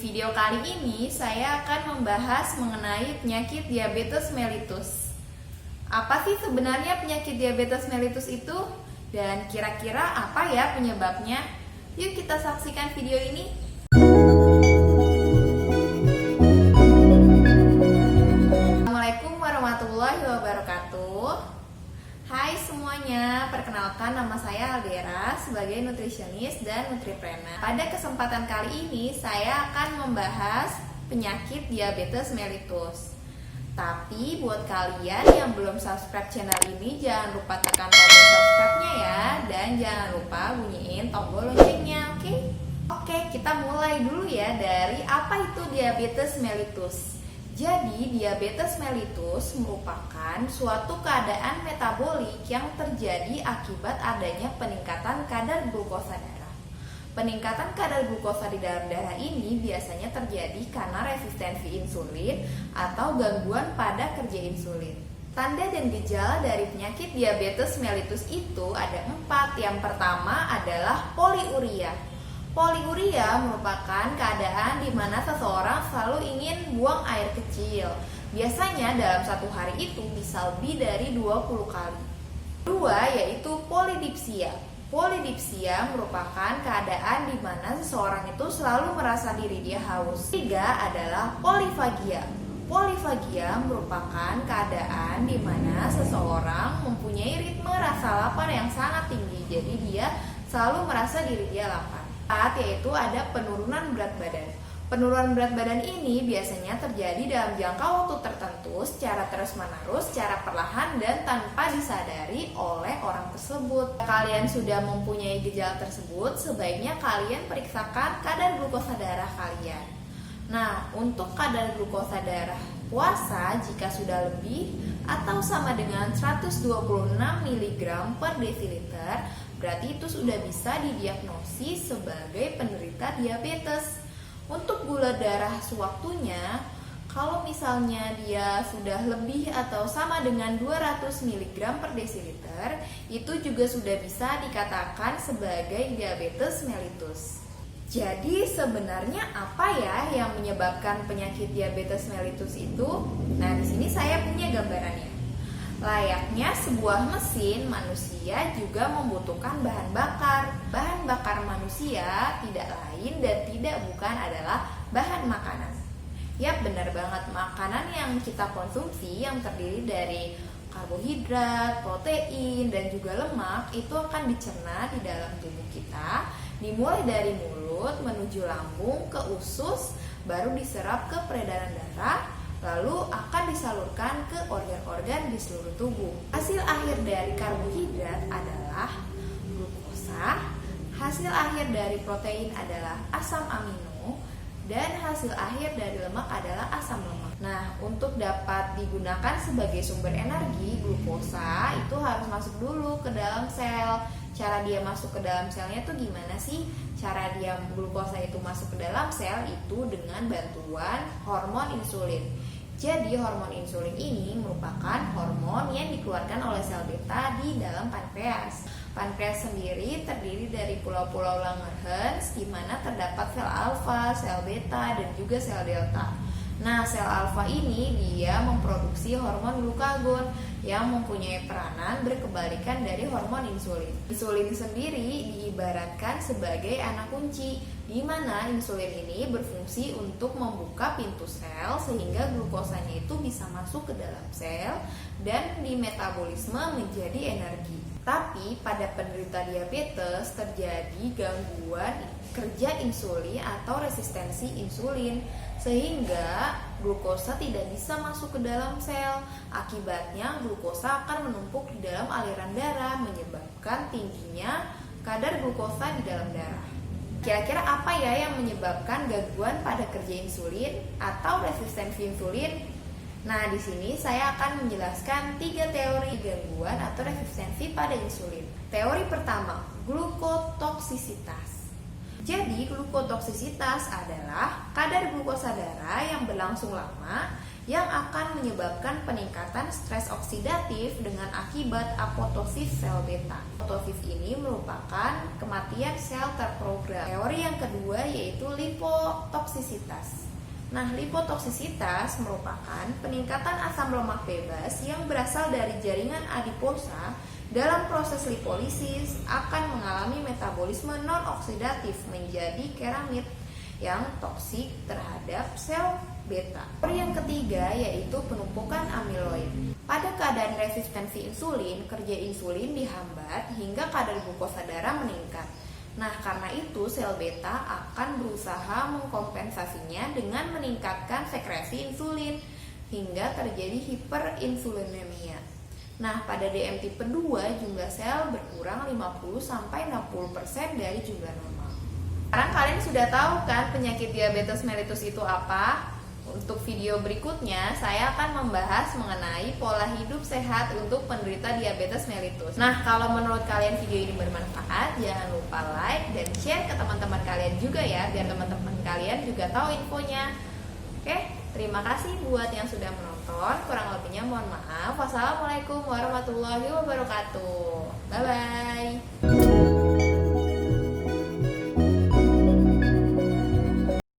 video kali ini saya akan membahas mengenai penyakit diabetes mellitus. Apa sih sebenarnya penyakit diabetes mellitus itu? Dan kira-kira apa ya penyebabnya? Yuk kita saksikan video ini. Assalamualaikum warahmatullahi wabarakatuh. Hai semuanya, perkenalkan nama saya Aldera sebagai nutritionist dan nutripreneur. Pada kesempatan kali ini saya akan membahas penyakit diabetes mellitus. Tapi buat kalian yang belum subscribe channel ini, jangan lupa tekan tombol subscribe-nya ya, dan jangan lupa bunyiin tombol loncengnya, oke? Oke, kita mulai dulu ya dari apa itu diabetes mellitus. Jadi, diabetes mellitus merupakan suatu keadaan metabolik yang terjadi akibat adanya peningkatan kadar glukosa darah. Peningkatan kadar glukosa di dalam darah ini biasanya terjadi karena resistensi insulin atau gangguan pada kerja insulin. Tanda dan gejala dari penyakit diabetes mellitus itu ada 4. Yang pertama adalah poliuria. Poliuria merupakan keadaan di mana seseorang selalu ingin buang air kecil. Biasanya dalam satu hari itu bisa lebih dari 20 kali. Kedua yaitu polidipsia. Polidipsia merupakan keadaan di mana seseorang itu selalu merasa diri dia haus. Ketiga adalah polifagia. Polifagia merupakan keadaan di mana seseorang mempunyai ritme rasa lapar yang sangat tinggi. Jadi dia selalu merasa diri dia lapar. Yaitu ada penurunan berat badan. Penurunan berat badan ini biasanya terjadi dalam jangka waktu tertentu secara terus-menerus, secara perlahan dan tanpa disadari oleh orang tersebut. Jika kalian sudah mempunyai gejala tersebut, sebaiknya kalian periksakan kadar glukosa darah kalian. Nah, untuk kadar glukosa darah puasa jika sudah lebih atau sama dengan 126 mg per desiliter, berarti itu sudah bisa didiagnosis sebagai penderita diabetes. Untuk gula darah sewaktunya, kalau misalnya dia sudah lebih atau sama dengan 200 mg per desiliter, itu juga sudah bisa dikatakan sebagai diabetes mellitus. Jadi sebenarnya apa ya yang menyebabkan penyakit diabetes mellitus itu? Nah, di sini saya punya gambarannya. Layaknya sebuah mesin, manusia juga membutuhkan bahan bakar. Bahan bakar manusia tidak lain dan tidak bukan adalah bahan makanan. Yap, benar banget, makanan yang kita konsumsi yang terdiri dari karbohidrat, protein, dan juga lemak itu akan dicerna di dalam tubuh kita, dimulai dari mulut menuju lambung ke usus, baru diserap ke peredaran darah, lalu akan disalurkan ke organ-organ di seluruh tubuh. Hasil akhir dari karbohidrat adalah glukosa, hasil akhir dari protein adalah asam amino, dan hasil akhir dari lemak adalah asam lemak. Nah, untuk dapat digunakan sebagai sumber energi, glukosa itu harus masuk dulu ke dalam sel. Cara dia masuk ke dalam selnya tuh gimana sih? Cara dia glukosa itu masuk ke dalam sel itu dengan bantuan hormon insulin. Jadi hormon insulin ini merupakan hormon yang dikeluarkan oleh sel beta di dalam pankreas. Pankreas sendiri terdiri dari pulau-pulau Langerhans di mana terdapat sel alfa, sel beta, dan juga sel delta. Nah, sel alfa ini dia memproduksi hormon glukagon yang mempunyai peranan berkebalikan dari hormon insulin. Insulin sendiri diibaratkan sebagai anak kunci, di mana insulin ini berfungsi untuk membuka pintu sel sehingga glukosanya itu bisa masuk ke dalam sel dan dimetabolisme menjadi energi. Tapi pada penderita diabetes terjadi gangguan kerja insulin atau resistensi insulin sehingga glukosa tidak bisa masuk ke dalam sel. Akibatnya glukosa akan menumpuk di dalam aliran darah menyebabkan tingginya kadar glukosa di dalam darah. Kira-kira apa ya yang menyebabkan gangguan pada kerja insulin atau resistensi insulin? Nah, di sini saya akan menjelaskan 3 teori gangguan atau resistensi pada insulin. Teori pertama, glukotoksisitas. Jadi, glukotoksisitas adalah kadar glukosa darah yang yang berlangsung lama yang akan menyebabkan peningkatan stres oksidatif dengan akibat apoptosis sel beta. Apoptosis ini merupakan kematian sel terprogram. Teori yang kedua yaitu lipotoksisitas. Nah, lipotoksisitas merupakan peningkatan asam lemak bebas yang berasal dari jaringan adiposa dalam proses lipolisis akan mengalami metabolisme non-oksidatif menjadi keramid yang toksik terhadap sel beta. Yang ketiga yaitu penumpukan amiloid. Pada keadaan resistensi insulin, kerja insulin dihambat hingga kadar glukosa darah meningkat. Nah, karena itu sel beta akan berusaha mengkompensasinya dengan meningkatkan sekresi insulin hingga terjadi hiperinsulinemia. Nah, pada DM tipe 2 jumlah sel berkurang 50-60% dari jumlah normal. Sekarang kalian sudah tahu kan penyakit diabetes mellitus itu apa? Untuk video berikutnya, saya akan membahas mengenai pola hidup sehat untuk penderita diabetes mellitus. Nah, kalau menurut kalian video ini bermanfaat, jangan lupa like dan share ke teman-teman kalian juga ya, biar teman-teman kalian juga tahu infonya. Oke, terima kasih buat yang sudah menonton. Kurang lebihnya mohon maaf. Wassalamualaikum warahmatullahi wabarakatuh. Bye-bye.